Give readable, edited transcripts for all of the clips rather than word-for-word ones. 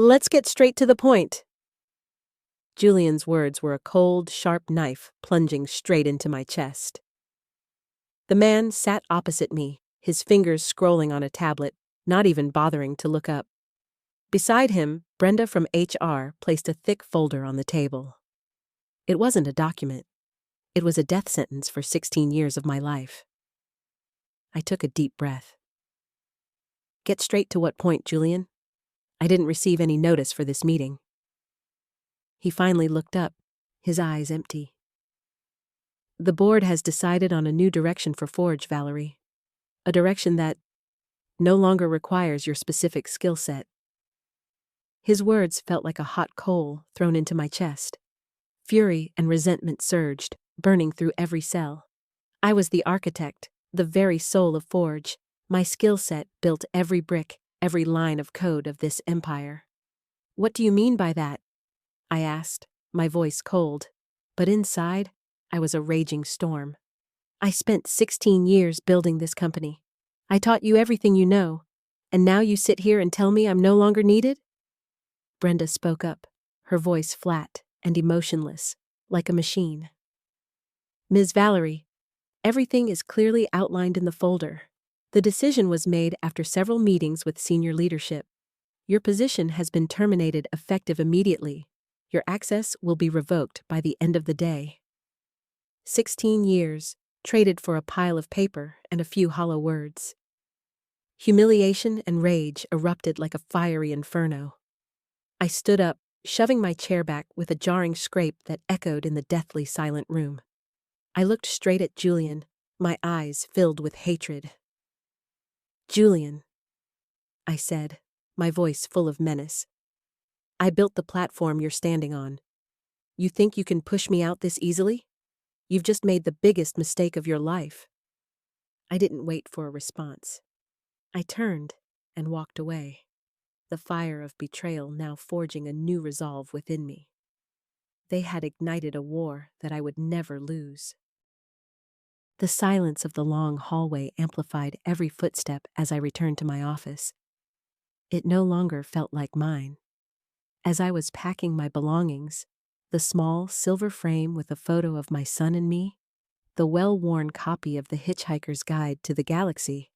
Let's get straight to the point. Julian's words were a cold, sharp knife plunging straight into my chest. The man sat opposite me, his fingers scrolling on a tablet, not even bothering to look up. Beside him, Brenda from HR placed a thick folder on the table. It wasn't a document. It was a death sentence for 16 years of my life. I took a deep breath. Get straight to what point, Julian? I didn't receive any notice for this meeting. He finally looked up, his eyes empty. The board has decided on a new direction for Forge, Valerie. A direction that no longer requires your specific skill set. His words felt like a hot coal thrown into my chest. Fury and resentment surged, burning through every cell. I was the architect, the very soul of Forge. My skill set built every brick, every line of code of this empire. What do you mean by that? I asked, my voice cold. But inside, I was a raging storm. I spent 16 years building this company. I taught you everything you know, and now you sit here and tell me I'm no longer needed? Brenda spoke up, her voice flat and emotionless, like a machine. Ms. Valerie, everything is clearly outlined in the folder. The decision was made after several meetings with senior leadership. Your position has been terminated effective immediately. Your access will be revoked by the end of the day. 16 years, traded for a pile of paper and a few hollow words. Humiliation and rage erupted like a fiery inferno. I stood up, shoving my chair back with a jarring scrape that echoed in the deathly silent room. I looked straight at Julian, my eyes filled with hatred. Julian, I said, my voice full of menace. I built the platform you're standing on. You think you can push me out this easily? You've just made the biggest mistake of your life. I didn't wait for a response. I turned and walked away, the fire of betrayal now forging a new resolve within me. They had ignited a war that I would never lose. The silence of the long hallway amplified every footstep as I returned to my office. It no longer felt like mine. As I was packing my belongings, the small silver frame with a photo of my son and me, the well-worn copy of The Hitchhiker's Guide to the Galaxy,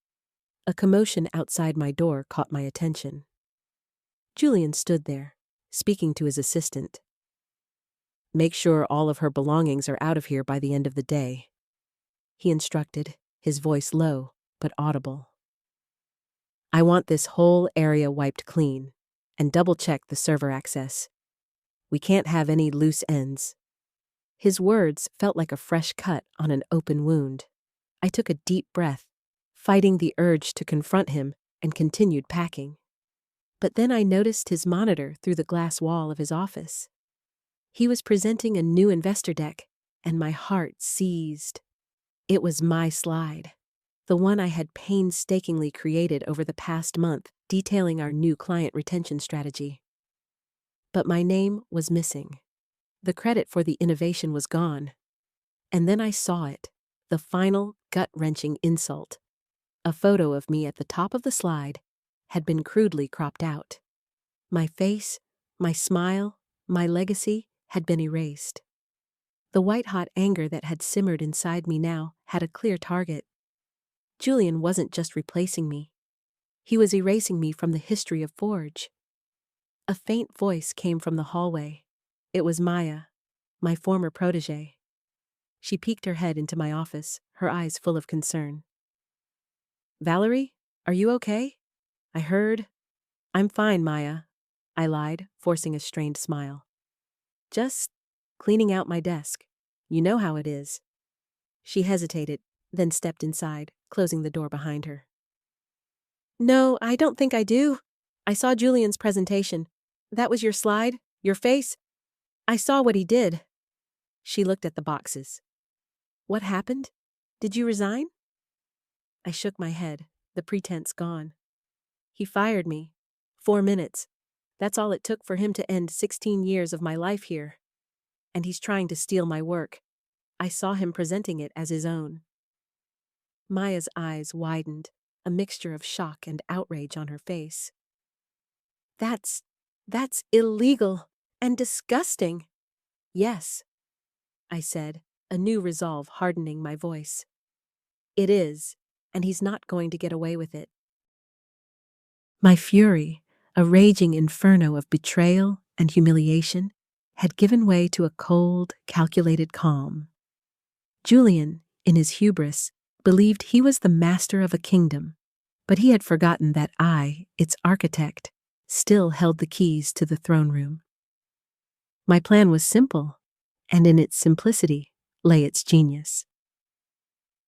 a commotion outside my door caught my attention. Julian stood there, speaking to his assistant. Make sure all of her belongings are out of here by the end of the day, he instructed, his voice low but audible. I want this whole area wiped clean, and double-check the server access. We can't have any loose ends. His words felt like a fresh cut on an open wound. I took a deep breath, fighting the urge to confront him, and continued packing. But then I noticed his monitor through the glass wall of his office. He was presenting a new investor deck, and my heart seized. It was my slide, the one I had painstakingly created over the past month, detailing our new client retention strategy. But my name was missing. The credit for the innovation was gone. And then I saw it, the final gut-wrenching insult. A photo of me at the top of the slide had been crudely cropped out. My face, my smile, my legacy had been erased. The white-hot anger that had simmered inside me now had a clear target. Julian wasn't just replacing me. He was erasing me from the history of Forge. A faint voice came from the hallway. It was Maya, my former protégé. She peeked her head into my office, her eyes full of concern. Valerie, are you okay? I heard. I'm fine, Maya, I lied, forcing a strained smile. Just cleaning out my desk. You know how it is. She hesitated, then stepped inside, closing the door behind her. No, I don't think I do. I saw Julian's presentation. That was your slide? Your face? I saw what he did. She looked at the boxes. What happened? Did you resign? I shook my head, the pretense gone. He fired me. 4 minutes. That's all it took for him to end 16 years of my life here. And he's trying to steal my work. I saw him presenting it as his own. Maya's eyes widened, a mixture of shock and outrage on her face. That's That's illegal and disgusting. Yes, I said, a new resolve hardening my voice. It is, and he's not going to get away with it. My fury, a raging inferno of betrayal and humiliation, had given way to a cold, calculated calm. Julian, in his hubris, believed he was the master of a kingdom, but he had forgotten that I, its architect, still held the keys to the throne room. My plan was simple, and in its simplicity lay its genius.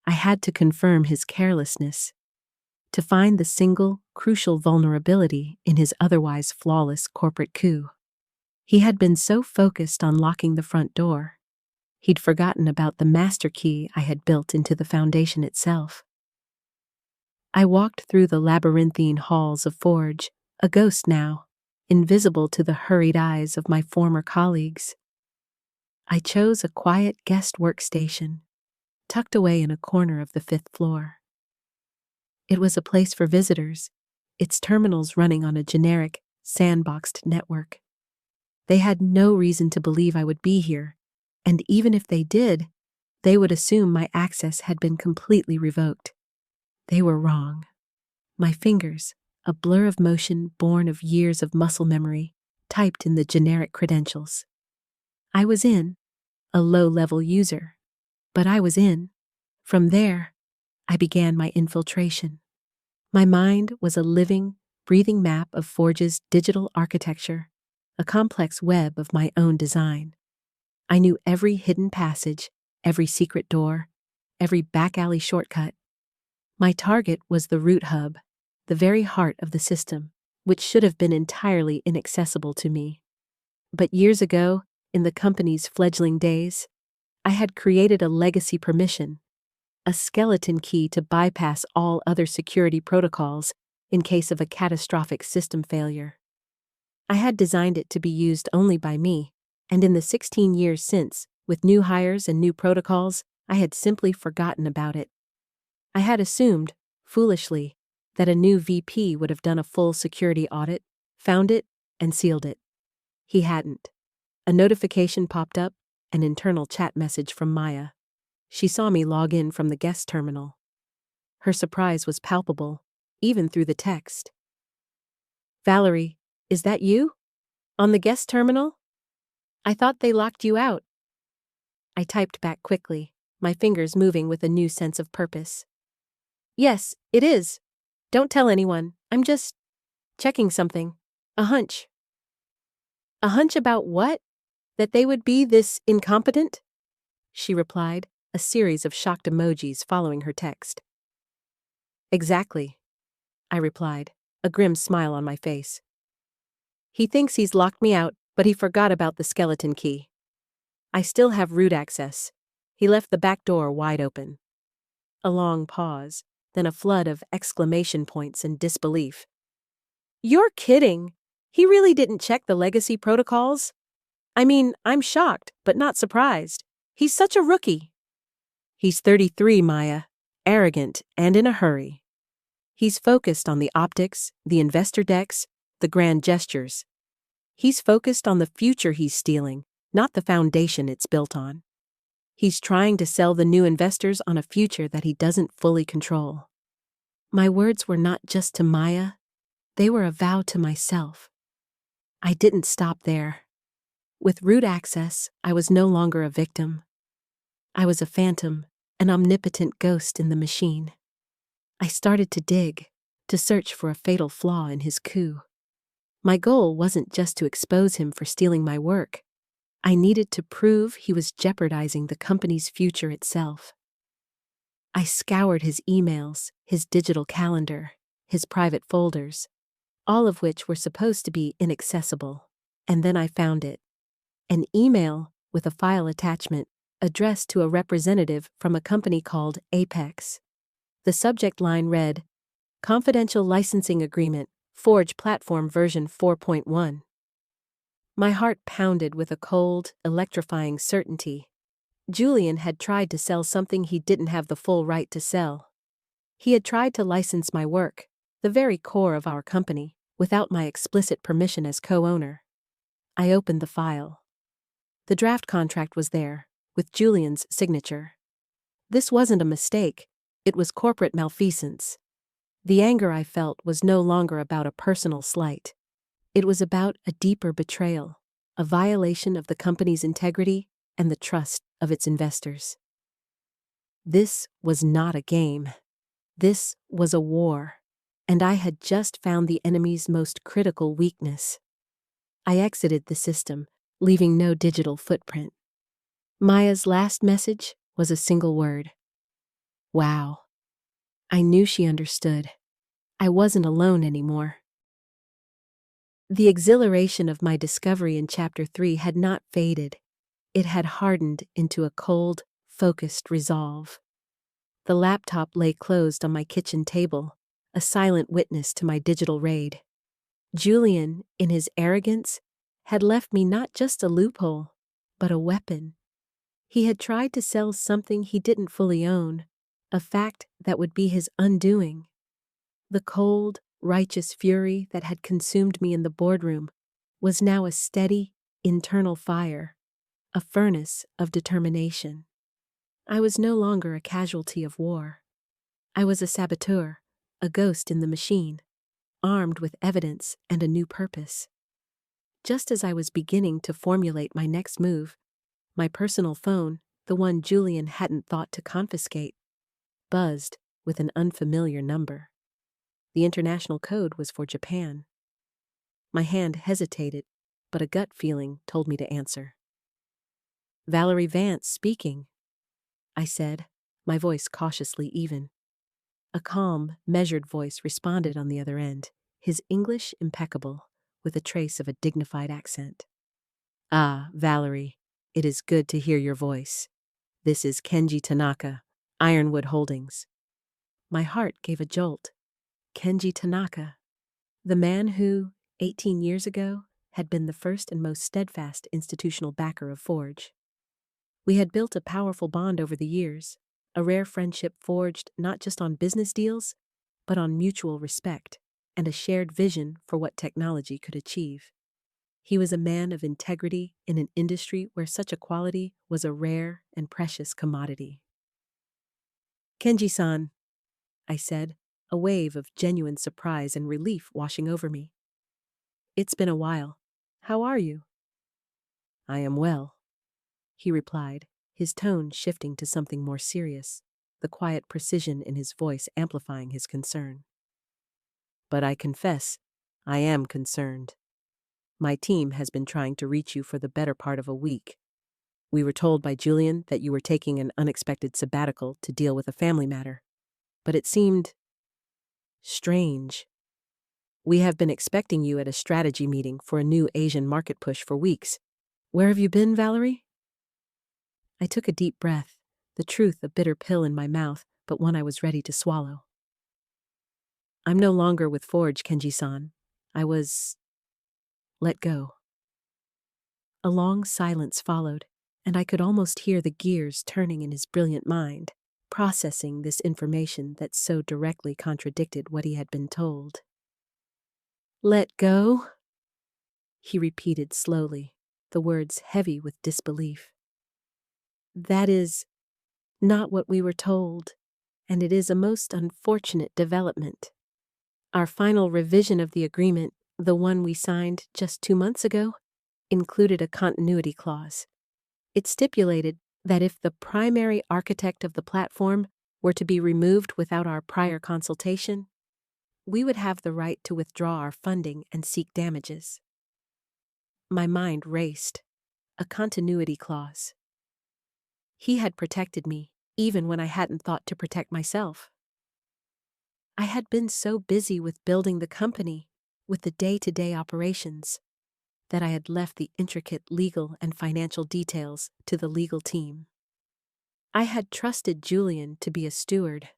I had to confirm his carelessness, to find the single, crucial vulnerability in his otherwise flawless corporate coup. He had been so focused on locking the front door, he'd forgotten about the master key I had built into the foundation itself. I walked through the labyrinthine halls of Forge, a ghost now, invisible to the hurried eyes of my former colleagues. I chose a quiet guest workstation, tucked away in a corner of the 5th floor. It was a place for visitors, its terminals running on a generic, sandboxed network. They had no reason to believe I would be here, and even if they did, they would assume my access had been completely revoked. They were wrong. My fingers, a blur of motion born of years of muscle memory, typed in the generic credentials. I was in, a low-level user, but I was in. From there, I began my infiltration. My mind was a living, breathing map of Forge's digital architecture, a complex web of my own design. I knew every hidden passage, every secret door, every back-alley shortcut. My target was the root hub, the very heart of the system, which should have been entirely inaccessible to me. But years ago, in the company's fledgling days, I had created a legacy permission, a skeleton key to bypass all other security protocols in case of a catastrophic system failure. I had designed it to be used only by me, and in the 16 years since, with new hires and new protocols, I had simply forgotten about it. I had assumed, foolishly, that a new VP would have done a full security audit, found it, and sealed it. He hadn't. A notification popped up, an internal chat message from Maya. She saw me log in from the guest terminal. Her surprise was palpable, even through the text. "Valerie, is that you? On the guest terminal? I thought they locked you out." I typed back quickly, my fingers moving with a new sense of purpose. "Yes, it is. Don't tell anyone. I'm just checking something. A hunch." "A hunch about what? That they would be this incompetent?" She replied, a series of shocked emojis following her text. "Exactly," I replied, a grim smile on my face. "He thinks he's locked me out, but he forgot about the skeleton key. I still have root access. He left the back door wide open." A long pause, then a flood of exclamation points and disbelief. "You're kidding! He really didn't check the legacy protocols? I mean, I'm shocked, but not surprised. He's such a rookie." "He's 33, Maya, arrogant and in a hurry. He's focused on the optics, the investor decks, the grand gestures. He's focused on the future he's stealing, not the foundation it's built on. He's trying to sell the new investors on a future that he doesn't fully control." My words were not just to Maya, they were a vow to myself. I didn't stop there. With root access, I was no longer a victim. I was a phantom, an omnipotent ghost in the machine. I started to dig, to search for a fatal flaw in his coup. My goal wasn't just to expose him for stealing my work. I needed to prove he was jeopardizing the company's future itself. I scoured his emails, his digital calendar, his private folders, all of which were supposed to be inaccessible. And then I found it. An email with a file attachment addressed to a representative from a company called Apex. The subject line read, "Confidential Licensing Agreement, Forge Platform Version 4.1. My heart pounded with a cold, electrifying certainty. Julian had tried to sell something he didn't have the full right to sell. He had tried to license my work, the very core of our company, without my explicit permission as co-owner. I opened the file. The draft contract was there, with Julian's signature. This wasn't a mistake, it was corporate malfeasance. The anger I felt was no longer about a personal slight. It was about a deeper betrayal, a violation of the company's integrity and the trust of its investors. This was not a game. This was a war, and I had just found the enemy's most critical weakness. I exited the system, leaving no digital footprint. Maya's last message was a single word. Wow. I knew she understood. I wasn't alone anymore. The exhilaration of my discovery in Chapter 3 had not faded. It had hardened into a cold, focused resolve. The laptop lay closed on my kitchen table, a silent witness to my digital raid. Julian, in his arrogance, had left me not just a loophole, but a weapon. He had tried to sell something he didn't fully own, a fact that would be his undoing. The cold, righteous fury that had consumed me in the boardroom was now a steady, internal fire, a furnace of determination. I was no longer a casualty of war. I was a saboteur, a ghost in the machine, armed with evidence and a new purpose. Just as I was beginning to formulate my next move, my personal phone, the one Julian hadn't thought to confiscate, buzzed with an unfamiliar number. The international code was for Japan. My hand hesitated, but a gut feeling told me to answer. Valerie Vance speaking, I said, my voice cautiously even. A calm, measured voice responded on the other end, his English impeccable, with a trace of a dignified accent. Ah, Valerie, it is good to hear your voice. This is Kenji Tanaka, Ironwood Holdings. My heart gave a jolt. Kenji Tanaka, the man who, 18 years ago, had been the first and most steadfast institutional backer of Forge. We had built a powerful bond over the years, a rare friendship forged not just on business deals, but on mutual respect and a shared vision for what technology could achieve. He was a man of integrity in an industry where such a quality was a rare and precious commodity. Kenji-san, I said, a wave of genuine surprise and relief washing over me. It's been a while. How are you? I am well, he replied, his tone shifting to something more serious, the quiet precision in his voice amplifying his concern. But I confess, I am concerned. My team has been trying to reach you for the better part of a week. We were told by Julian that you were taking an unexpected sabbatical to deal with a family matter, but it seemed strange. We have been expecting you at a strategy meeting for a new Asian market push for weeks. Where have you been, Valerie? I took a deep breath, the truth a bitter pill in my mouth, but one I was ready to swallow. I'm no longer with Forge, Kenji-san. I was let go. A long silence followed, and I could almost hear the gears turning in his brilliant mind, processing this information that so directly contradicted what he had been told. Let go? He repeated slowly, the words heavy with disbelief. That is not what we were told, and it is a most unfortunate development. Our final revision of the agreement, the one we signed just 2 months ago, included a continuity clause. It stipulated that if the primary architect of the platform were to be removed without our prior consultation, we would have the right to withdraw our funding and seek damages. My mind raced. A continuity clause. He had protected me, even when I hadn't thought to protect myself. I had been so busy with building the company, with the day-to-day operations, that I had left the intricate legal and financial details to the legal team. I had trusted Julian to be a steward,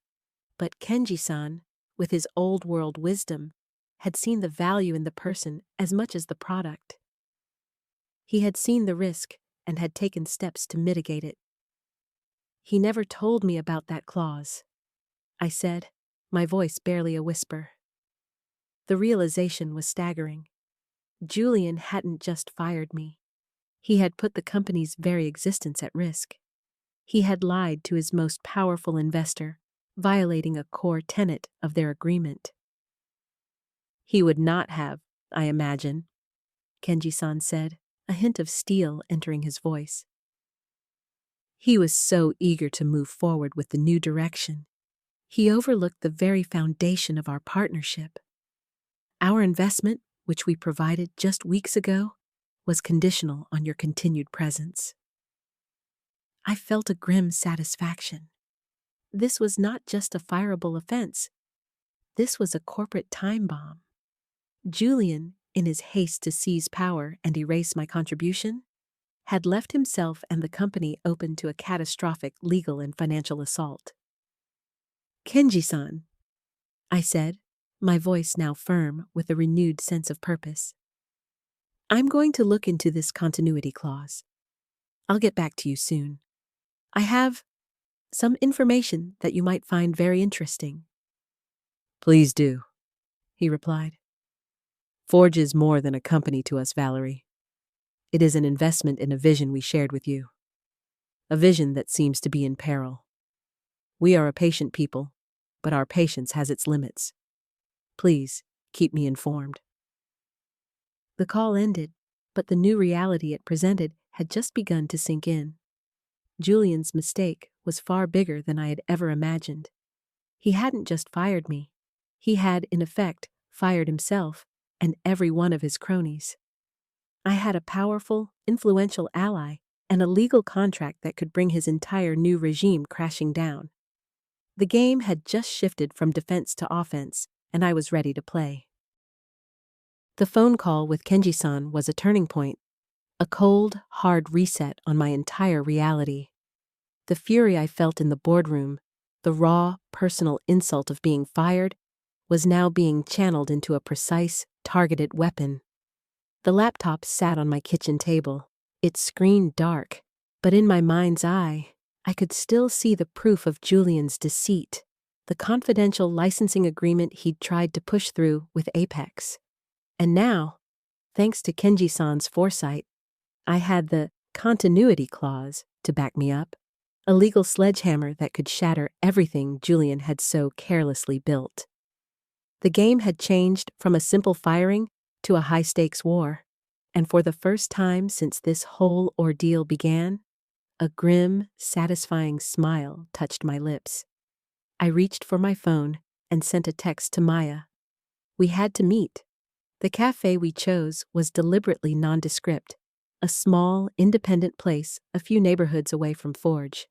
but Kenji-san, with his old-world wisdom, had seen the value in the person as much as the product. He had seen the risk and had taken steps to mitigate it. He never told me about that clause, I said, my voice barely a whisper. The realization was staggering. Julian hadn't just fired me. He had put the company's very existence at risk. He had lied to his most powerful investor, violating a core tenet of their agreement. He would not have, I imagine, Kenji-san said, a hint of steel entering his voice. He was so eager to move forward with the new direction. He overlooked the very foundation of our partnership. Our investment, which we provided just weeks ago, was conditional on your continued presence. I felt a grim satisfaction. This was not just a fireable offense. This was a corporate time bomb. Julian, in his haste to seize power and erase my contribution, had left himself and the company open to a catastrophic legal and financial assault. Kenji-san, I said, my voice now firm with a renewed sense of purpose. I'm going to look into this continuity clause. I'll get back to you soon. I have some information that you might find very interesting. Please do, he replied. Forge is more than a company to us, Valerie. It is an investment in a vision we shared with you. A vision that seems to be in peril. We are a patient people, but our patience has its limits. Please, keep me informed. The call ended, but the new reality it presented had just begun to sink in. Julian's mistake was far bigger than I had ever imagined. He hadn't just fired me. He had, in effect, fired himself and every one of his cronies. I had a powerful, influential ally and a legal contract that could bring his entire new regime crashing down. The game had just shifted from defense to offense, and I was ready to play. The phone call with Kenji-san was a turning point, a cold, hard reset on my entire reality. The fury I felt in the boardroom, the raw, personal insult of being fired, was now being channeled into a precise, targeted weapon. The laptop sat on my kitchen table, its screen dark, but in my mind's eye, I could still see the proof of Julian's deceit, the confidential licensing agreement he'd tried to push through with Apex. And now, thanks to Kenji-san's foresight, I had the continuity clause to back me up, a legal sledgehammer that could shatter everything Julian had so carelessly built. The game had changed from a simple firing to a high-stakes war, and for the first time since this whole ordeal began, a grim, satisfying smile touched my lips. I reached for my phone and sent a text to Maya. We had to meet. The cafe we chose was deliberately nondescript, a small, independent place a few neighborhoods away from Forge.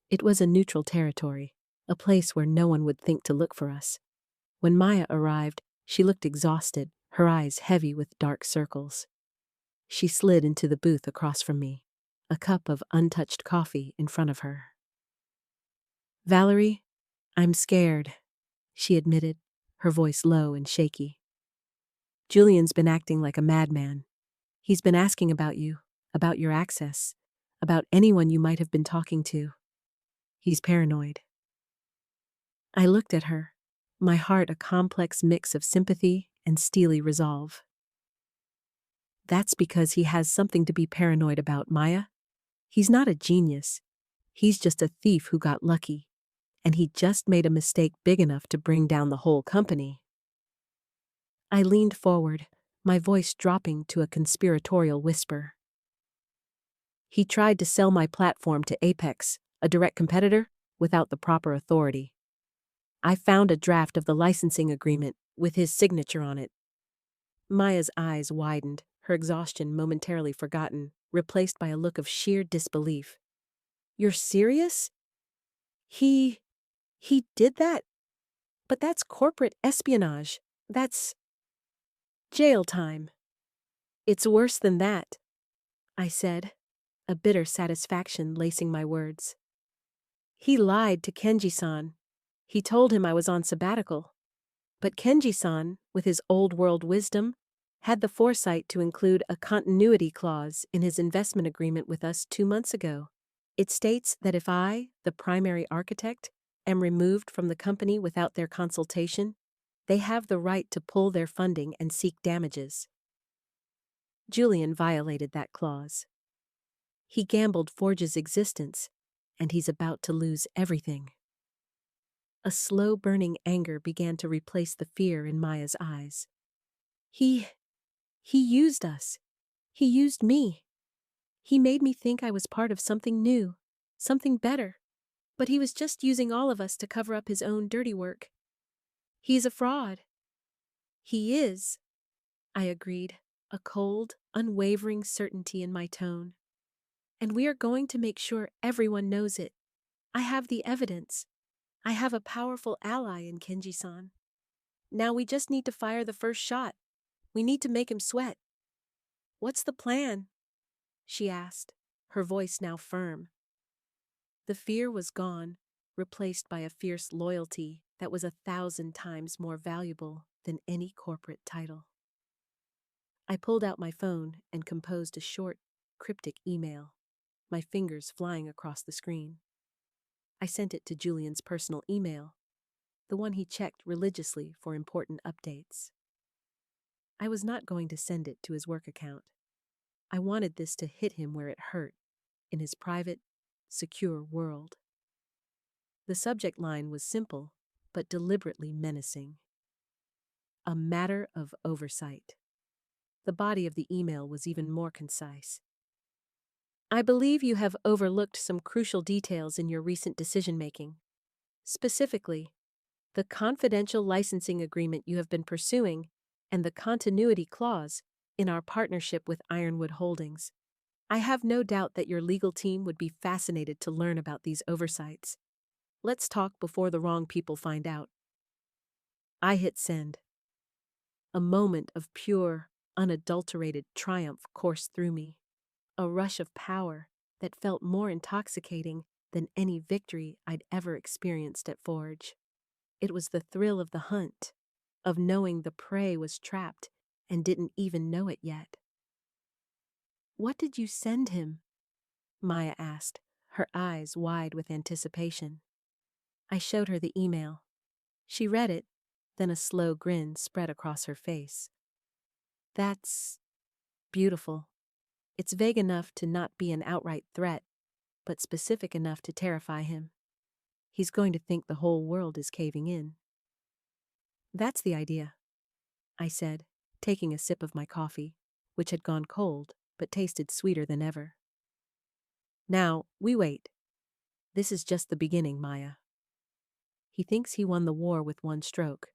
It was a neutral territory, a place where no one would think to look for us. When Maya arrived, she looked exhausted, her eyes heavy with dark circles. She slid into the booth across from me, a cup of untouched coffee in front of her. Valerie, I'm scared, she admitted, her voice low and shaky. Julian's been acting like a madman. He's been asking about you, about your access, about anyone you might have been talking to. He's paranoid. I looked at her, my heart a complex mix of sympathy and steely resolve. That's because he has something to be paranoid about, Maya. He's not a genius. He's just a thief who got lucky, and he just made a mistake big enough to bring down the whole company. I leaned forward, my voice dropping to a conspiratorial whisper. He tried to sell my platform to Apex, a direct competitor, without the proper authority. I found a draft of the licensing agreement with his signature on it. Maya's eyes widened, her exhaustion momentarily forgotten, replaced by a look of sheer disbelief. You're serious? He did that? But that's corporate espionage. That's jail time. It's worse than that, I said, a bitter satisfaction lacing my words. He lied to Kenji-san. He told him I was on sabbatical. But Kenji-san, with his old-world wisdom, had the foresight to include a continuity clause in his investment agreement with us 2 months ago. It states that if I, the primary architect, am removed from the company without their consultation, They have the right to pull their funding and seek damages. Julian violated that clause. He gambled Forge's existence, and he's about to lose everything. A slow-burning anger began to replace the fear in Maya's eyes. He used us. He used me. He made me think I was part of something new, something better. But he was just using all of us to cover up his own dirty work. He's a fraud. He is, I agreed, a cold, unwavering certainty in my tone. And we are going to make sure everyone knows it. I have the evidence. I have a powerful ally in Kenji-san. Now we just need to fire the first shot. We need to make him sweat. What's the plan? She asked, her voice now firm. The fear was gone, replaced by a fierce loyalty that was 1,000 times more valuable than any corporate title. I pulled out my phone and composed a short, cryptic email, my fingers flying across the screen. I sent it to Julian's personal email, the one he checked religiously for important updates. I was not going to send it to his work account. I wanted this to hit him where it hurt, in his private, secure world. The subject line was simple, but deliberately menacing. A matter of oversight. The body of the email was even more concise. I believe you have overlooked some crucial details in your recent decision-making. Specifically, the confidential licensing agreement you have been pursuing and the continuity clause in our partnership with Ironwood Holdings. I have no doubt that your legal team would be fascinated to learn about these oversights. Let's talk before the wrong people find out. I hit send. A moment of pure, unadulterated triumph coursed through me. A rush of power that felt more intoxicating than any victory I'd ever experienced at Forge. It was the thrill of the hunt, of knowing the prey was trapped and didn't even know it yet. What did you send him? Maya asked, her eyes wide with anticipation. I showed her the email. She read it, then a slow grin spread across her face. That's beautiful. It's vague enough to not be an outright threat, but specific enough to terrify him. He's going to think the whole world is caving in. That's the idea, I said, taking a sip of my coffee, which had gone cold but tasted sweeter than ever. Now, we wait. This is just the beginning, Maya. He thinks he won the war with one stroke,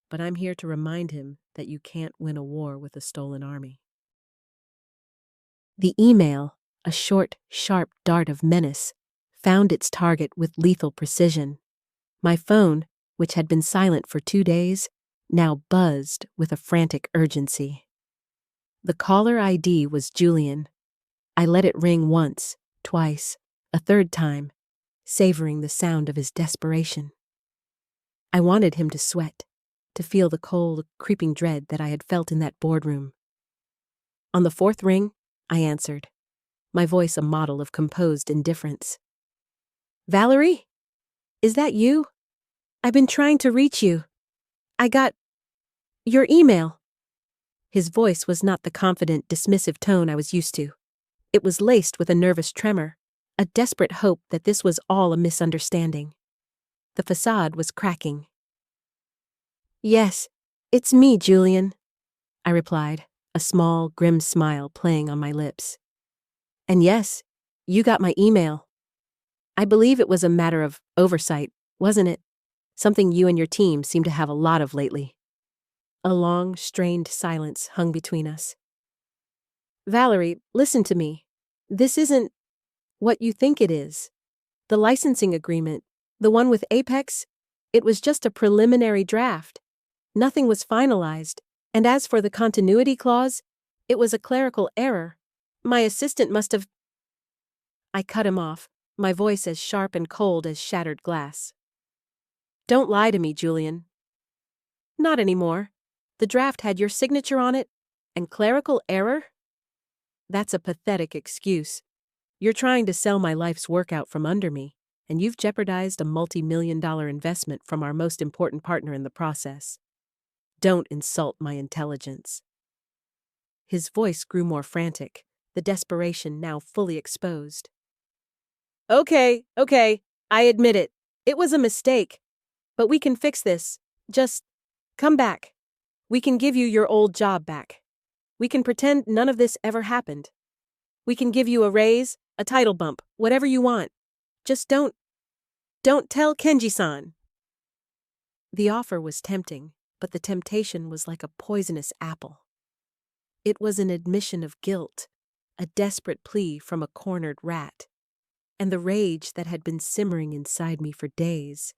but I'm here to remind him that you can't win a war with a stolen army. The email, a short, sharp dart of menace, found its target with lethal precision. My phone, which had been silent for 2 days, now buzzed with a frantic urgency. The caller ID was Julian. I let it ring once, twice, a third time, savoring the sound of his desperation. I wanted him to sweat, to feel the cold, creeping dread that I had felt in that boardroom. On the 4th ring, I answered, my voice a model of composed indifference. Valerie? Is that you? I've been trying to reach you. I got your email. His voice was not the confident, dismissive tone I was used to. It was laced with a nervous tremor, a desperate hope that this was all a misunderstanding. The facade was cracking. Yes, it's me, Julian, I replied, a small, grim smile playing on my lips. And yes, you got my email. I believe it was a matter of oversight, wasn't it? Something you and your team seem to have a lot of lately. A long, strained silence hung between us. Valerie, listen to me. This isn't what you think it is. The licensing agreement, the one with Apex, it was just a preliminary draft. Nothing was finalized, and as for the continuity clause, it was a clerical error. My assistant must have... I cut him off, my voice as sharp and cold as shattered glass. Don't lie to me, Julian. Not anymore. The draft had your signature on it, and clerical error? That's a pathetic excuse. You're trying to sell my life's work out from under me, and you've jeopardized a multi-million-dollar investment from our most important partner in the process. Don't insult my intelligence." His voice grew more frantic, the desperation now fully exposed. Okay, I admit it. It was a mistake. But we can fix this. Just come back. We can give you your old job back. We can pretend none of this ever happened. We can give you a raise, a title bump, whatever you want. Just don't tell Kenji-san. The offer was tempting, but the temptation was like a poisonous apple. It was an admission of guilt, a desperate plea from a cornered rat, and the rage that had been simmering inside me for days,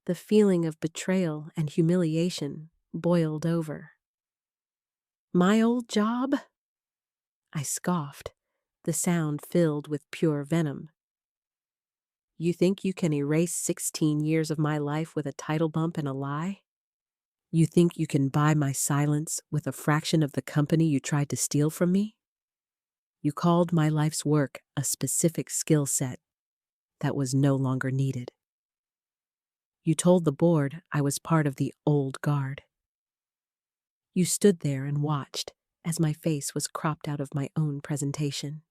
the feeling of betrayal and humiliation, boiled over. My old job? I scoffed, the sound filled with pure venom. You think you can erase 16 years of my life with a title bump and a lie? You think you can buy my silence with a fraction of the company you tried to steal from me? You called my life's work a specific skill set that was no longer needed. You told the board I was part of the old guard. You stood there and watched as my face was cropped out of my own presentation.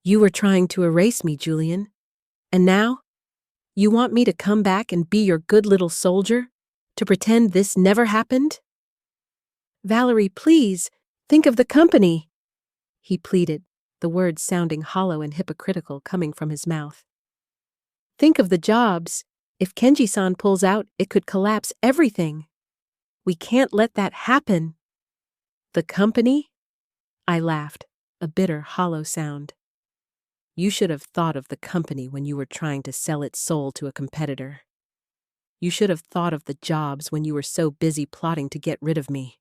You were trying to erase me, Julian. And now, you want me to come back and be your good little soldier? To pretend this never happened? Valerie, please, think of the company, he pleaded, the words sounding hollow and hypocritical coming from his mouth. Think of the jobs. If Kenji-san pulls out, it could collapse everything. We can't let that happen. The company? I laughed, a bitter, hollow sound. You should have thought of the company when you were trying to sell its soul to a competitor. You should have thought of the jobs when you were so busy plotting to get rid of me.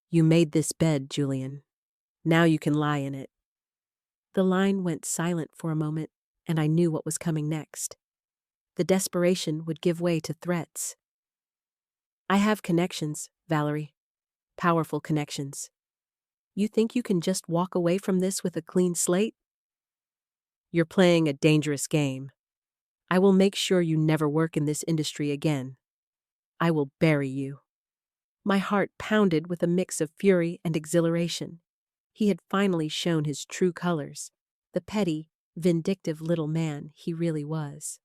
You made this bed, Julian. Now you can lie in it. The line went silent for a moment, and I knew what was coming next. The desperation would give way to threats. I have connections, Valerie. Powerful connections. You think you can just walk away from this with a clean slate? You're playing a dangerous game. I will make sure you never work in this industry again. I will bury you. My heart pounded with a mix of fury and exhilaration. He had finally shown his true colors, the petty, vindictive little man he really was.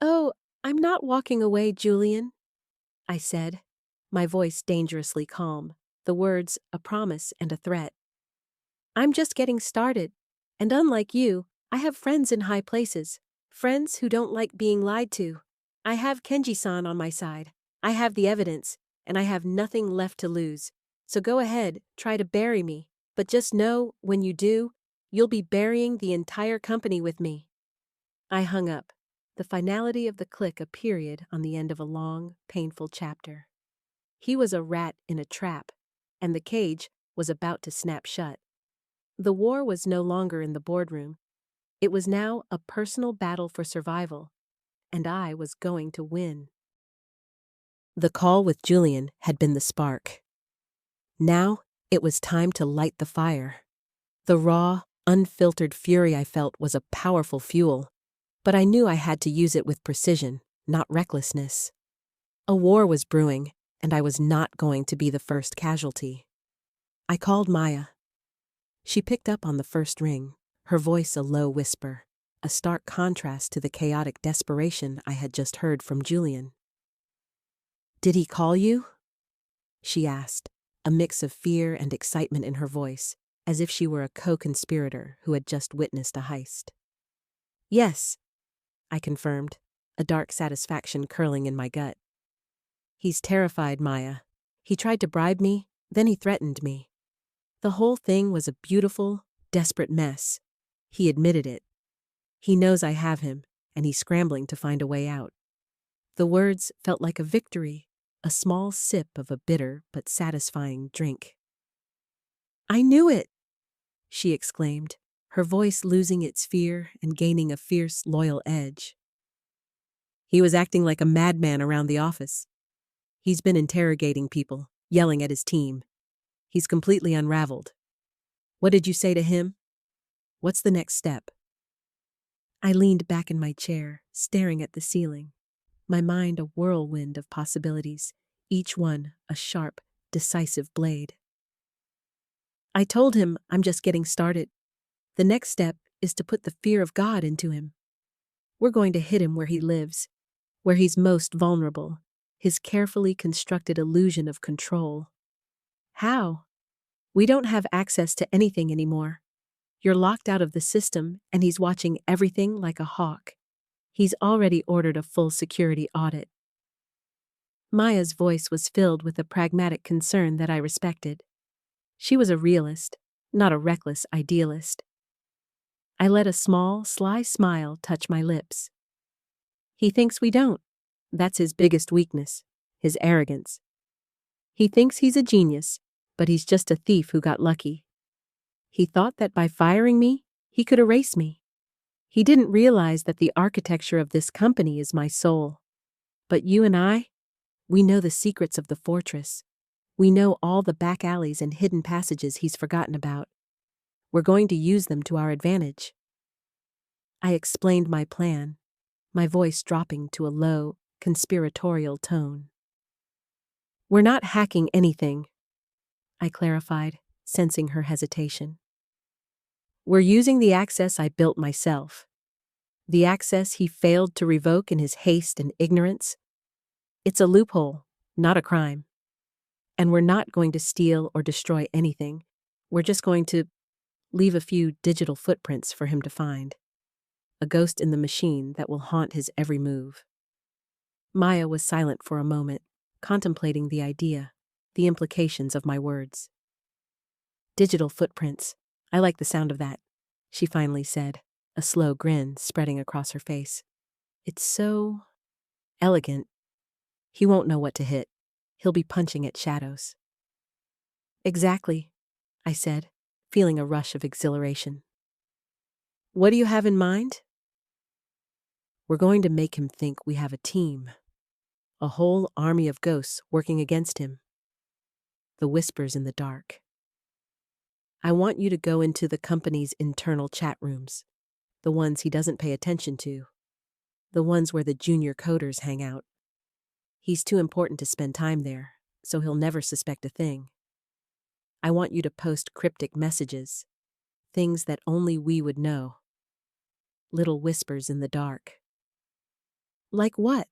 Oh, I'm not walking away, Julian, I said, my voice dangerously calm, the words a promise and a threat. I'm just getting started, and unlike you, I have friends in high places, friends who don't like being lied to. I have Kenji-san on my side. I have the evidence, and I have nothing left to lose. So go ahead, try to bury me, but just know, when you do, you'll be burying the entire company with me. I hung up, the finality of the click a period on the end of a long, painful chapter. He was a rat in a trap, and the cage was about to snap shut. The war was no longer in the boardroom. It was now a personal battle for survival, and I was going to win. The call with Julian had been the spark. Now it was time to light the fire. The raw, unfiltered fury I felt was a powerful fuel, but I knew I had to use it with precision, not recklessness. A war was brewing, and I was not going to be the first casualty. I called Maya. She picked up on the first ring, her voice a low whisper, a stark contrast to the chaotic desperation I had just heard from Julian. Did he call you? She asked, a mix of fear and excitement in her voice, as if she were a co-conspirator who had just witnessed a heist. Yes, I confirmed, a dark satisfaction curling in my gut. He's terrified, Maya. He tried to bribe me, then he threatened me. The whole thing was a beautiful, desperate mess. He admitted it. He knows I have him, and he's scrambling to find a way out. The words felt like a victory, a small sip of a bitter but satisfying drink. I knew it, she exclaimed, her voice losing its fear and gaining a fierce, loyal edge. He was acting like a madman around the office. He's been interrogating people, yelling at his team. He's completely unraveled. What did you say to him? What's the next step? I leaned back in my chair, staring at the ceiling, my mind a whirlwind of possibilities, each one a sharp, decisive blade. I told him I'm just getting started. The next step is to put the fear of God into him. We're going to hit him where he lives, where he's most vulnerable, his carefully constructed illusion of control. How? We don't have access to anything anymore. You're locked out of the system, and he's watching everything like a hawk. He's already ordered a full security audit. Maya's voice was filled with a pragmatic concern that I respected. She was a realist, not a reckless idealist. I let a small, sly smile touch my lips. He thinks we don't. That's his biggest weakness, his arrogance. He thinks he's a genius, but he's just a thief who got lucky. He thought that by firing me, he could erase me. He didn't realize that the architecture of this company is my soul. But you and I, we know the secrets of the fortress. We know all the back alleys and hidden passages he's forgotten about. We're going to use them to our advantage. I explained my plan, my voice dropping to a low, conspiratorial tone. We're not hacking anything, I clarified, sensing her hesitation. We're using the access I built myself. The access he failed to revoke in his haste and ignorance. It's a loophole, not a crime. And we're not going to steal or destroy anything. We're just going to leave a few digital footprints for him to find. A ghost in the machine that will haunt his every move. Maya was silent for a moment, contemplating the idea, the implications of my words. Digital footprints. I like the sound of that, she finally said, a slow grin spreading across her face. It's so elegant. He won't know what to hit. He'll be punching at shadows. Exactly, I said, feeling a rush of exhilaration. What do you have in mind? We're going to make him think we have a team. A whole army of ghosts working against him. The whispers in the dark. I want you to go into the company's internal chat rooms, the ones he doesn't pay attention to, the ones where the junior coders hang out. He's too important to spend time there, so he'll never suspect a thing. I want you to post cryptic messages, things that only we would know. Little whispers in the dark. Like what?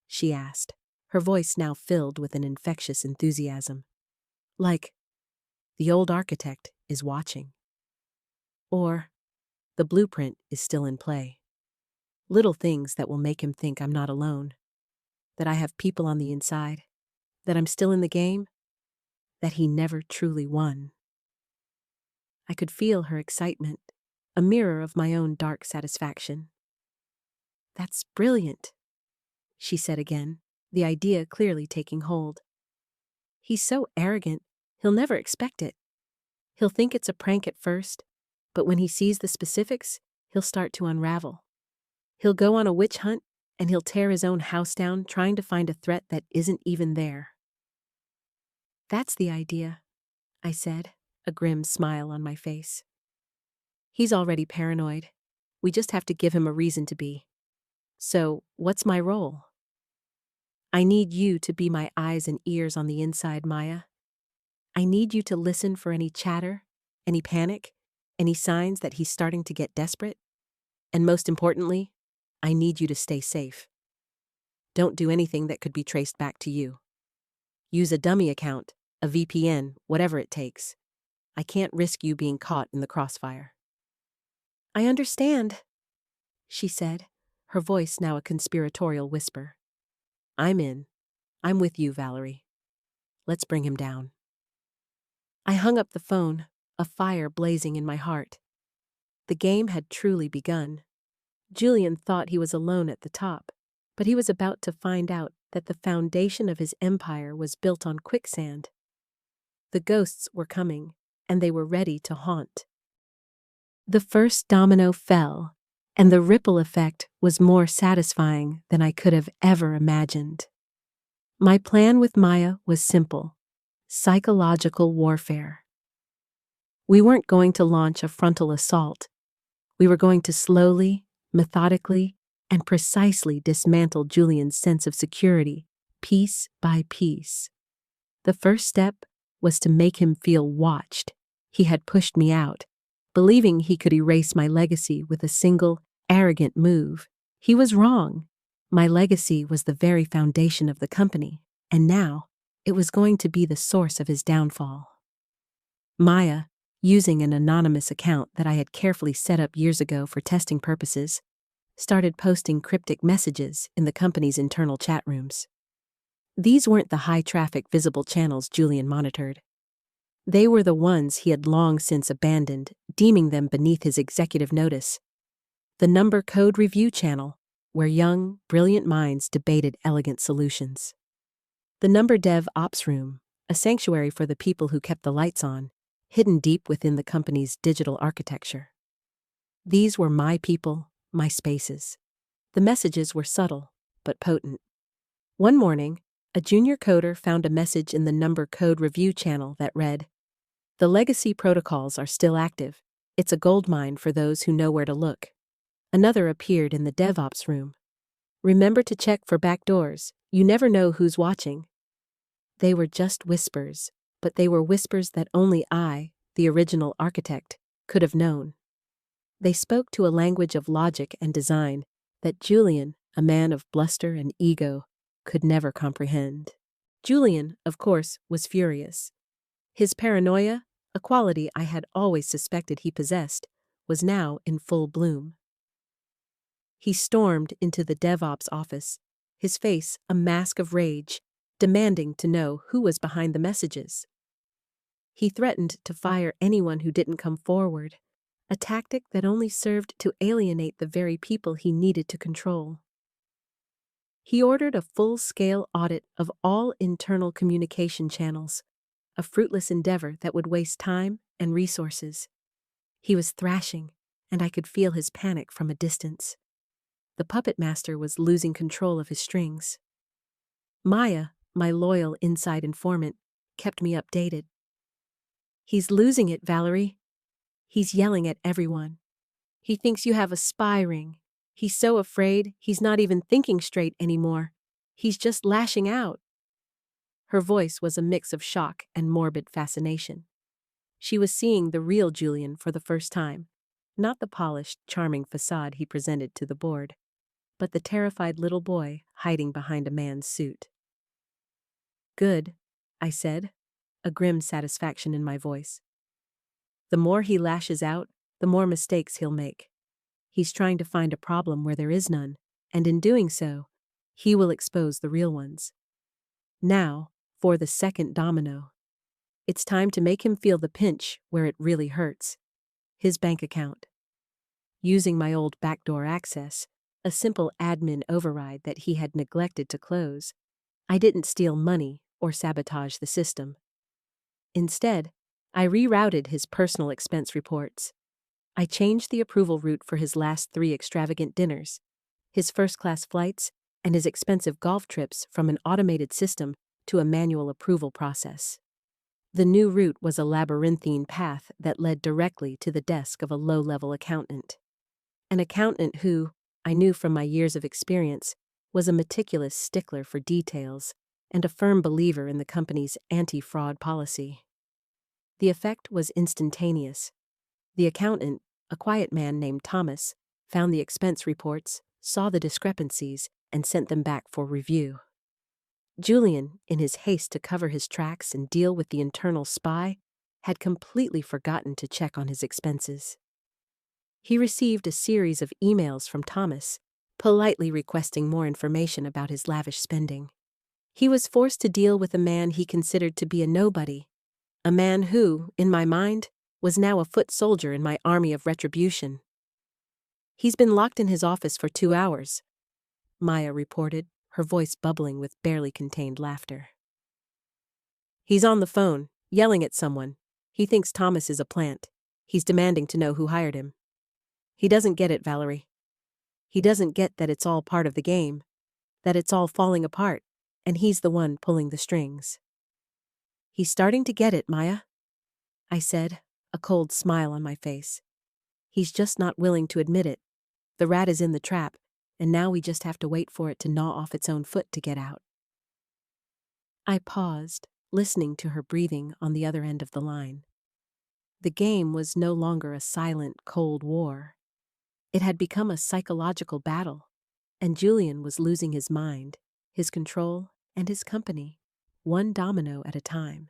She asked, her voice now filled with an infectious enthusiasm. Like, the old architect is watching. Or, the blueprint is still in play. Little things that will make him think I'm not alone, that I have people on the inside, that I'm still in the game, that he never truly won. I could feel her excitement, a mirror of my own dark satisfaction. That's brilliant, she said again, the idea clearly taking hold. He's so arrogant, he'll never expect it. He'll think it's a prank at first, but when he sees the specifics, he'll start to unravel. He'll go on a witch hunt, and he'll tear his own house down trying to find a threat that isn't even there. That's the idea, I said, a grim smile on my face. He's already paranoid. We just have to give him a reason to be. So, what's my role? I need you to be my eyes and ears on the inside, Maya. I need you to listen for any chatter, any panic, any signs that he's starting to get desperate. And most importantly, I need you to stay safe. Don't do anything that could be traced back to you. Use a dummy account, a VPN, whatever it takes. I can't risk you being caught in the crossfire. I understand, she said, her voice now a conspiratorial whisper. I'm in. I'm with you, Valerie. Let's bring him down. I hung up the phone, a fire blazing in my heart. The game had truly begun. Julian thought he was alone at the top, but he was about to find out that the foundation of his empire was built on quicksand. The ghosts were coming, and they were ready to haunt. The first domino fell, and the ripple effect was more satisfying than I could have ever imagined. My plan with Maya was simple: psychological warfare. We weren't going to launch a frontal assault. We were going to slowly, methodically, and precisely dismantle Julian's sense of security piece by piece. The first step was to make him feel watched. He had pushed me out, believing he could erase my legacy with a single, arrogant move. He was wrong. My legacy was the very foundation of the company, and now it was going to be the source of his downfall. Maya, using an anonymous account that I had carefully set up years ago for testing purposes, started posting cryptic messages in the company's internal chat rooms. These weren't the high-traffic visible channels Julian monitored. They were the ones he had long since abandoned, deeming them beneath his executive notice. The number code review channel, where young, brilliant minds debated elegant solutions. The number dev ops room, a sanctuary for the people who kept the lights on, hidden deep within the company's digital architecture. These were my people, my spaces. The messages were subtle, but potent. One morning, a junior coder found a message in the number code review channel that read, "The legacy protocols are still active. It's a goldmine for those who know where to look." Another appeared in the DevOps room. "Remember to check for backdoors. You never know who's watching." They were just whispers, but they were whispers that only I, the original architect, could have known. They spoke to a language of logic and design that Julian, a man of bluster and ego, could never comprehend. Julian, of course, was furious. His paranoia, a quality I had always suspected he possessed, was now in full bloom. He stormed into the DevOps office, his face a mask of rage, demanding to know who was behind the messages. He threatened to fire anyone who didn't come forward, a tactic that only served to alienate the very people he needed to control. He ordered a full-scale audit of all internal communication channels, a fruitless endeavor that would waste time and resources. He was thrashing, and I could feel his panic from a distance. The puppet master was losing control of his strings. Maya, my loyal inside informant, kept me updated. "He's losing it, Valerie. He's yelling at everyone. He thinks you have a spy ring. He's so afraid he's not even thinking straight anymore. He's just lashing out." Her voice was a mix of shock and morbid fascination. She was seeing the real Julian for the first time, not the polished, charming facade he presented to the board, but the terrified little boy hiding behind a man's suit. "Good," I said, a grim satisfaction in my voice. "The more he lashes out, the more mistakes he'll make. He's trying to find a problem where there is none, and in doing so, he will expose the real ones. Now, for the second domino. It's time to make him feel the pinch where it really hurts. His bank account." Using my old backdoor access, a simple admin override that he had neglected to close, I didn't steal money or sabotage the system. Instead, I rerouted his personal expense reports. I changed the approval route for his last 3 extravagant dinners, his first-class flights, and his expensive golf trips from an automated system to a manual approval process. The new route was a labyrinthine path that led directly to the desk of a low-level accountant. An accountant who, I knew from my years of experience, was a meticulous stickler for details and a firm believer in the company's anti-fraud policy. The effect was instantaneous. The accountant, a quiet man named Thomas, found the expense reports, saw the discrepancies, and sent them back for review. Julian, in his haste to cover his tracks and deal with the internal spy, had completely forgotten to check on his expenses. He received a series of emails from Thomas, politely requesting more information about his lavish spending. He was forced to deal with a man he considered to be a nobody, a man who, in my mind, was now a foot soldier in my army of retribution. "He's been locked in his office for 2 hours, Maya reported, her voice bubbling with barely contained laughter. "He's on the phone, yelling at someone. He thinks Thomas is a plant. He's demanding to know who hired him. He doesn't get it, Valerie. He doesn't get that it's all part of the game, that it's all falling apart, and he's the one pulling the strings." "He's starting to get it, Maya," I said, a cold smile on my face. "He's just not willing to admit it. The rat is in the trap, and now we just have to wait for it to gnaw off its own foot to get out." I paused, listening to her breathing on the other end of the line. The game was no longer a silent, cold war. It had become a psychological battle, and Julian was losing his mind, his control, and his company, one domino at a time.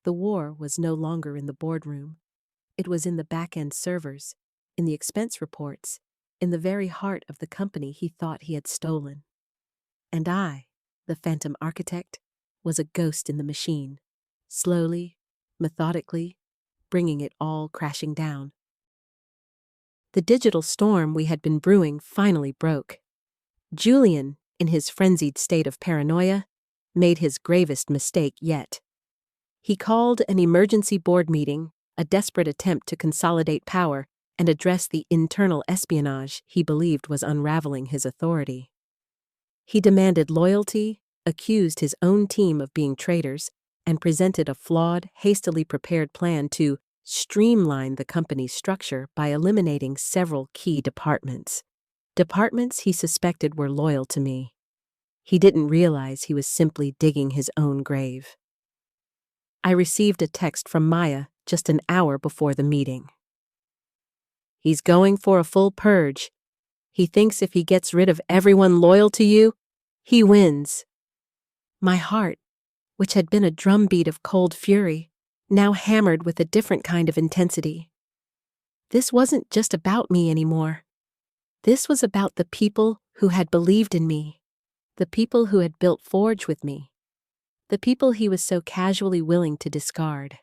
The war was no longer in the boardroom. It was in the back-end servers, in the expense reports, in the very heart of the company he thought he had stolen. And I, the phantom architect, was a ghost in the machine, slowly, methodically, bringing it all crashing down. The digital storm we had been brewing finally broke. Julian, in his frenzied state of paranoia, made his gravest mistake yet. He called an emergency board meeting, a desperate attempt to consolidate power and address the internal espionage he believed was unraveling his authority. He demanded loyalty, accused his own team of being traitors, and presented a flawed, hastily prepared plan to streamline the company's structure by eliminating several key departments. Departments he suspected were loyal to me. He didn't realize he was simply digging his own grave. I received a text from Maya just an hour before the meeting. He's going for a full purge. He thinks if he gets rid of everyone loyal to you, he wins. My heart, which had been a drumbeat of cold fury, now hammered with a different kind of intensity. This wasn't just about me anymore. This was about the people who had believed in me, the people who had built Forge with me, the people he was so casually willing to discard.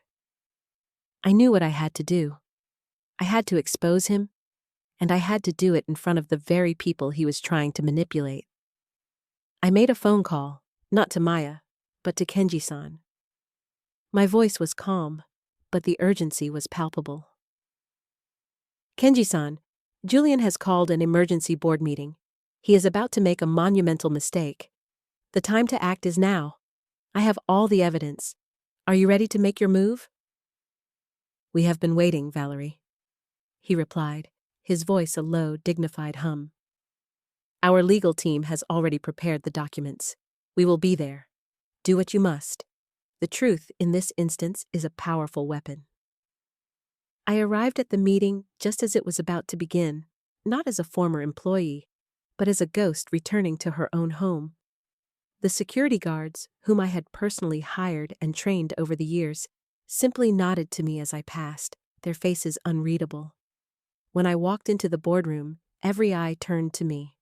I knew what I had to do. I had to expose him, and I had to do it in front of the very people he was trying to manipulate. I made a phone call, not to Maya, but to Kenji-san. My voice was calm, but the urgency was palpable. Kenji-san, Julian has called an emergency board meeting. He is about to make a monumental mistake. The time to act is now. I have all the evidence. Are you ready to make your move? We have been waiting, Valerie, he replied, his voice a low, dignified hum. Our legal team has already prepared the documents. We will be there. Do what you must. The truth, in this instance, is a powerful weapon. I arrived at the meeting just as it was about to begin, not as a former employee, but as a ghost returning to her own home. The security guards, whom I had personally hired and trained over the years, simply nodded to me as I passed, their faces unreadable. When I walked into the boardroom, every eye turned to me.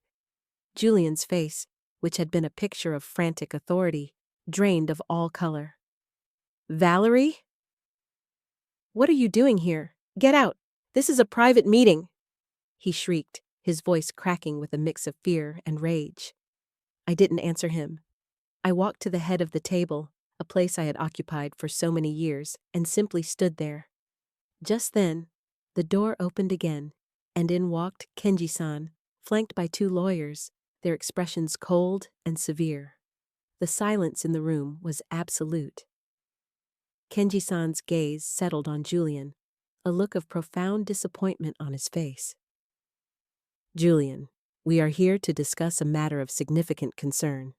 Julian's face, which had been a picture of frantic authority, drained of all color. Valerie? What are you doing here? Get out! This is a private meeting! He shrieked, his voice cracking with a mix of fear and rage. I didn't answer him. I walked to the head of the table, a place I had occupied for so many years, and simply stood there. Just then, the door opened again, and in walked Kenji-san, flanked by two lawyers, their expressions cold and severe. The silence in the room was absolute. Kenji-san's gaze settled on Julian, a look of profound disappointment on his face. Julian, we are here to discuss a matter of significant concern.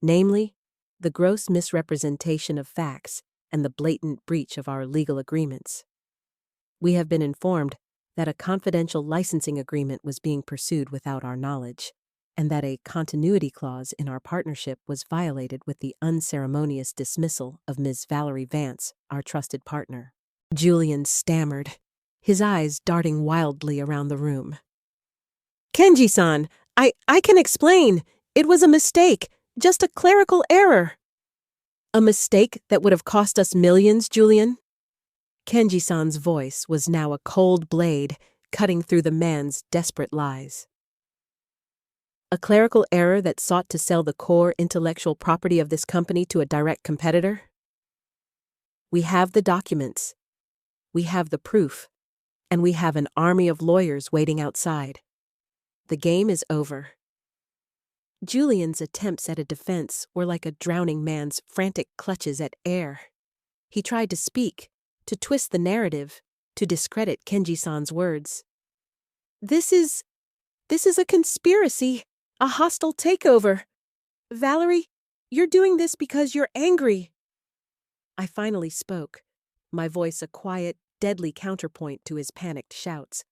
Namely, the gross misrepresentation of facts and the blatant breach of our legal agreements. We have been informed that a confidential licensing agreement was being pursued without our knowledge, and that a continuity clause in our partnership was violated with the unceremonious dismissal of Ms. Valerie Vance, our trusted partner. Julian stammered, his eyes darting wildly around the room. Kenji-san, I can explain. It was a mistake, just a clerical error. A mistake that would have cost us millions, Julian? Kenji-san's voice was now a cold blade, cutting through the man's desperate lies. A clerical error that sought to sell the core intellectual property of this company to a direct competitor? We have the documents. We have the proof. And we have an army of lawyers waiting outside. The game is over. Julian's attempts at a defense were like a drowning man's frantic clutches at air. He tried to speak, to twist the narrative, to discredit Kenji-san's words. This is a conspiracy, a hostile takeover. Valerie, You're doing this because you're angry. I finally spoke, my voice a quiet, deadly counterpoint to his panicked shouts.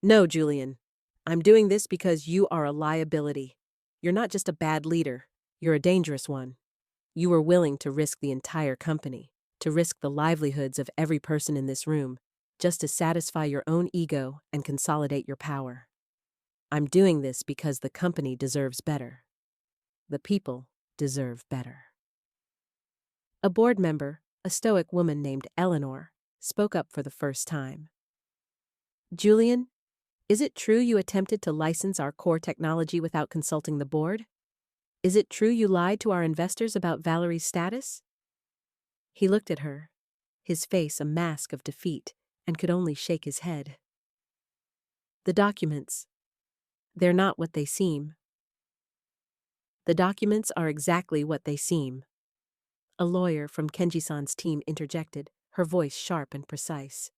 No, Julian. I'm doing this because you are a liability. You're not just a bad leader, you're a dangerous one. You were willing to risk the entire company, to risk the livelihoods of every person in this room, just to satisfy your own ego and consolidate your power. I'm doing this because the company deserves better. The people deserve better. A board member, a stoic woman named Eleanor, spoke up for the first time. Julian, is it true you attempted to license our core technology without consulting the board? Is it true you lied to our investors about Valerie's status? He looked at her, his face a mask of defeat, and could only shake his head. The documents. They're not what they seem. The documents are exactly what they seem. A lawyer from Kenji-san's team interjected, her voice sharp and precise.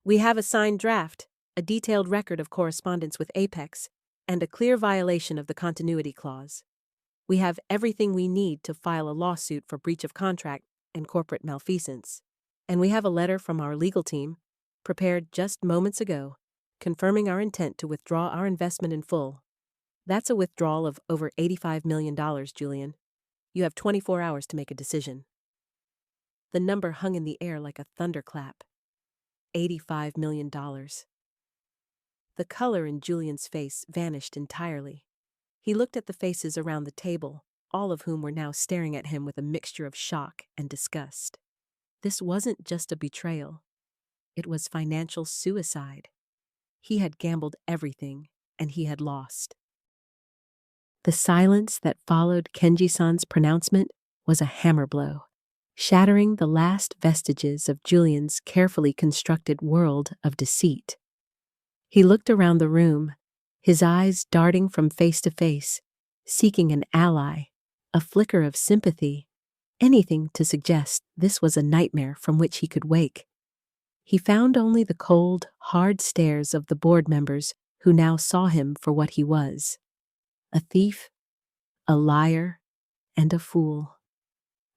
We have a signed draft, a detailed record of correspondence with Apex, and a clear violation of the continuity clause. We have everything we need to file a lawsuit for breach of contract and corporate malfeasance. And we have a letter from our legal team, prepared just moments ago, confirming our intent to withdraw our investment in full. That's a withdrawal of over $85 million, Julian. You have 24 hours to make a decision. The number hung in the air like a thunderclap. $85 million. The color in Julian's face vanished entirely. He looked at the faces around the table, all of whom were now staring at him with a mixture of shock and disgust. This wasn't just a betrayal. It was financial suicide. He had gambled everything, and he had lost. The silence that followed Kenji-san's pronouncement was a hammer blow, shattering the last vestiges of Julian's carefully constructed world of deceit. He looked around the room, his eyes darting from face to face, seeking an ally, a flicker of sympathy, anything to suggest this was a nightmare from which he could wake. He found only the cold, hard stares of the board members who now saw him for what he was: a thief, a liar, and a fool.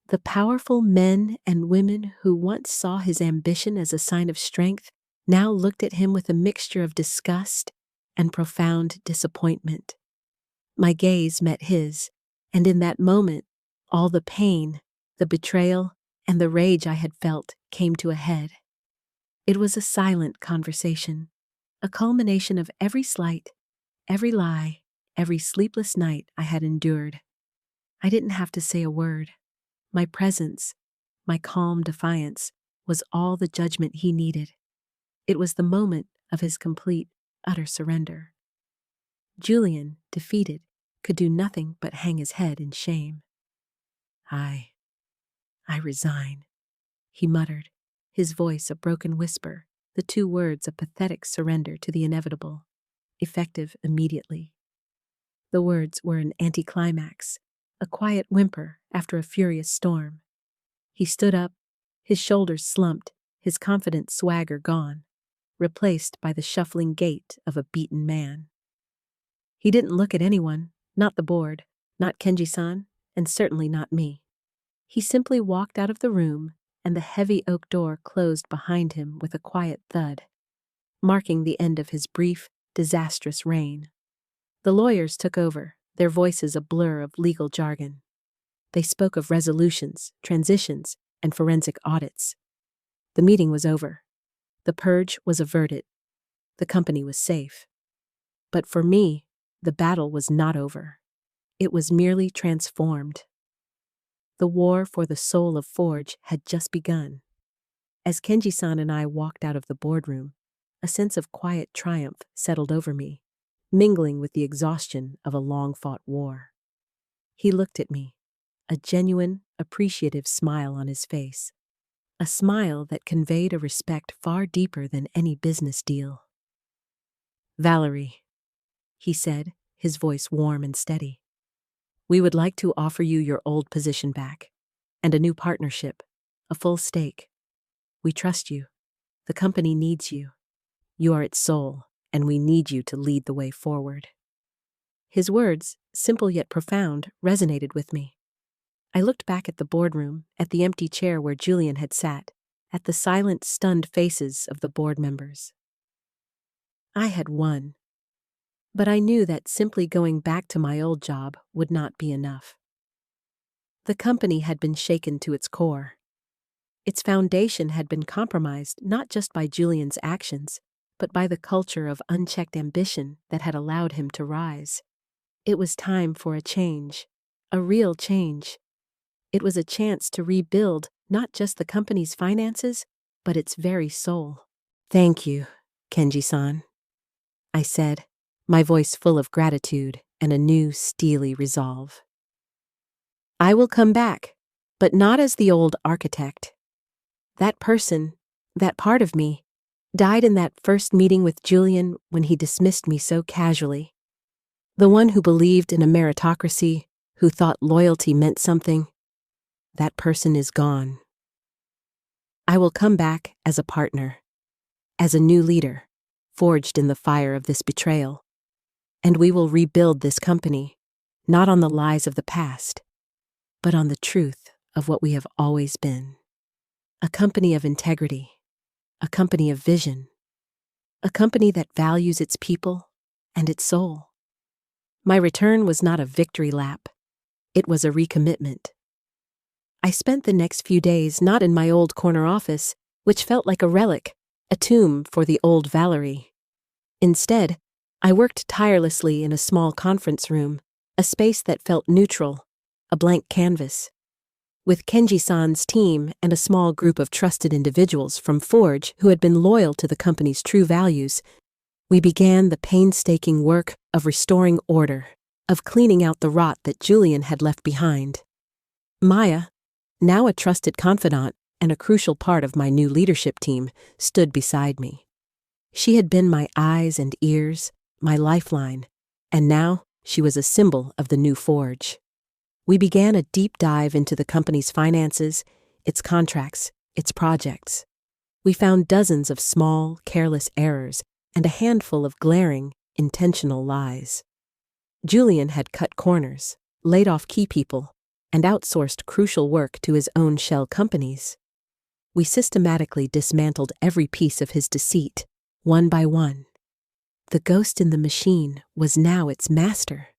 The powerful men and women who once saw his ambition as a sign of strength now looked at him with a mixture of disgust and profound disappointment. My gaze met his, and in that moment, all the pain, the betrayal, and the rage I had felt came to a head. It was a silent conversation, a culmination of every slight, every lie, every sleepless night I had endured. I didn't have to say a word. My presence, my calm defiance, was all the judgment he needed. It was the moment of his complete, utter surrender. Julian, defeated, could do nothing but hang his head in shame. I resign, he muttered, his voice a broken whisper, the two words a pathetic surrender to the inevitable, effective immediately. The words were an anticlimax, a quiet whimper after a furious storm. He stood up, his shoulders slumped, his confident swagger gone, replaced by the shuffling gait of a beaten man. He didn't look at anyone, not the board, not Kenji-san, and certainly not me. He simply walked out of the room, and the heavy oak door closed behind him with a quiet thud, marking the end of his brief, disastrous reign. The lawyers took over, their voices a blur of legal jargon. They spoke of resolutions, transitions, and forensic audits. The meeting was over. The purge was averted. The company was safe. But for me, the battle was not over. It was merely transformed. The war for the soul of Forge had just begun. As Kenji-san and I walked out of the boardroom, a sense of quiet triumph settled over me, mingling with the exhaustion of a long-fought war. He looked at me, a genuine, appreciative smile on his face, a smile that conveyed a respect far deeper than any business deal. Valerie, he said, his voice warm and steady, we would like to offer you your old position back, and a new partnership, a full stake. We trust you. The company needs you. You are its soul, and we need you to lead the way forward. His words, simple yet profound, resonated with me. I looked back at the boardroom, at the empty chair where Julian had sat, at the silent, stunned faces of the board members. I had won. But I knew that simply going back to my old job would not be enough. The company had been shaken to its core. Its foundation had been compromised not just by Julian's actions, but by the culture of unchecked ambition that had allowed him to rise. It was time for a change, a real change. It was a chance to rebuild not just the company's finances, but its very soul. "Thank you, Kenji-san," I said, my voice full of gratitude and a new steely resolve. "I will come back, but not as the old architect. That person, that part of me, died in that first meeting with Julian when he dismissed me so casually. The one who believed in a meritocracy, who thought loyalty meant something, that person is gone. I will come back as a partner, as a new leader, forged in the fire of this betrayal. And we will rebuild this company, not on the lies of the past, but on the truth of what we have always been. A company of integrity, a company of vision, a company that values its people and its soul." My return was not a victory lap. It was a recommitment. I spent the next few days not in my old corner office, which felt like a relic, a tomb for the old Valerie. Instead, I worked tirelessly in a small conference room, a space that felt neutral, a blank canvas. With Kenji-san's team and a small group of trusted individuals from Forge who had been loyal to the company's true values, we began the painstaking work of restoring order, of cleaning out the rot that Julian had left behind. Maya, now a trusted confidant and a crucial part of my new leadership team, stood beside me. She had been my eyes and ears, my lifeline, and now she was a symbol of the new Forge. We began a deep dive into the company's finances, its contracts, its projects. We found dozens of small, careless errors and a handful of glaring, intentional lies. Julian had cut corners, laid off key people, and outsourced crucial work to his own shell companies. We systematically dismantled every piece of his deceit, one by one. The ghost in the machine was now its master.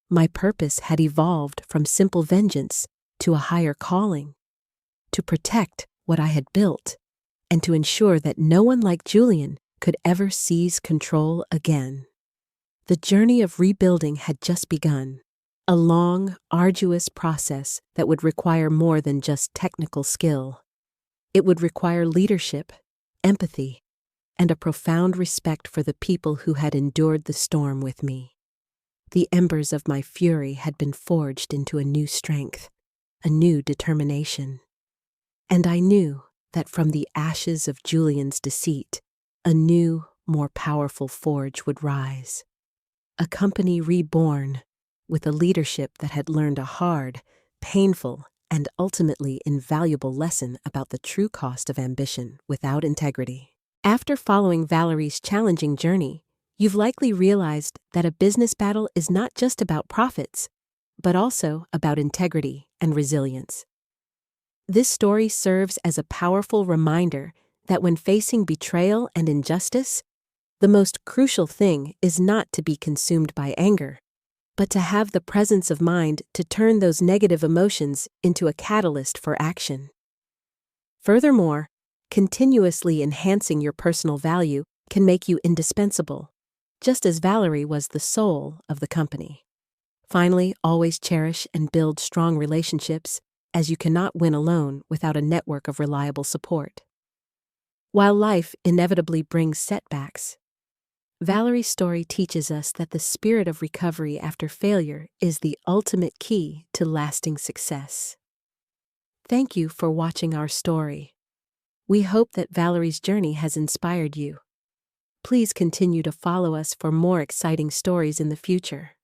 My purpose had evolved from simple vengeance to a higher calling, to protect what I had built, and to ensure that no one like Julian could ever seize control again. The journey of rebuilding had just begun, a long, arduous process that would require more than just technical skill. It would require leadership, empathy, and a profound respect for the people who had endured the storm with me. The embers of my fury had been forged into a new strength, a new determination. And I knew that from the ashes of Julian's deceit, a new, more powerful Forge would rise. A company reborn, with a leadership that had learned a hard, painful, and ultimately invaluable lesson about the true cost of ambition without integrity. After following Valerie's challenging journey, you've likely realized that a business battle is not just about profits, but also about integrity and resilience. This story serves as a powerful reminder that when facing betrayal and injustice, the most crucial thing is not to be consumed by anger, but to have the presence of mind to turn those negative emotions into a catalyst for action. Furthermore, continuously enhancing your personal value can make you indispensable, just as Valerie was the soul of the company. Finally, always cherish and build strong relationships, as you cannot win alone without a network of reliable support. While life inevitably brings setbacks, Valerie's story teaches us that the spirit of recovery after failure is the ultimate key to lasting success. Thank you for watching our story. We hope that Valerie's journey has inspired you. Please continue to follow us for more exciting stories in the future.